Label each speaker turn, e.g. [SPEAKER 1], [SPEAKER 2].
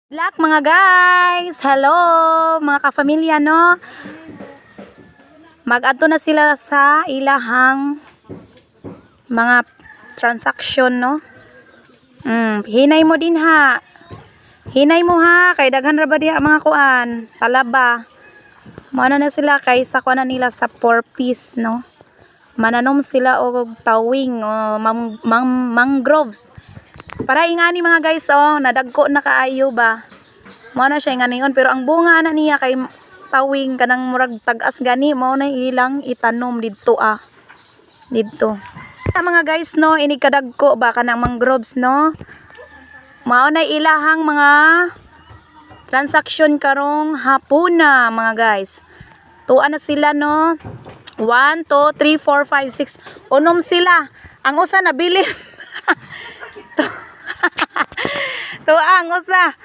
[SPEAKER 1] Black mga guys, hello mga kafamilya no. Mag-adto na sila sa ilahang mga transaction no. Hinay mo din ha. Hinay mo ha kay daghan ra ba diha mga kuan, talaba. Mao na sila kay sa kuan nila sa 4 piece no. Mananom sila og tawing o mangroves. Para ingani mga guys nadagko na kaayo ba. Mao na siya inganion pero ang bunga na niya kay tawing kanang murag tag-as gani mao na ilang itanom didto didto. Mga guys no ini kadagko ba kanang mangroves no. Mao na ilahang mga transaction karong hapuna mga guys. Tuan na sila no. 1 2 3 4 5 6 unom sila. Ang usa nabili. Tuang usa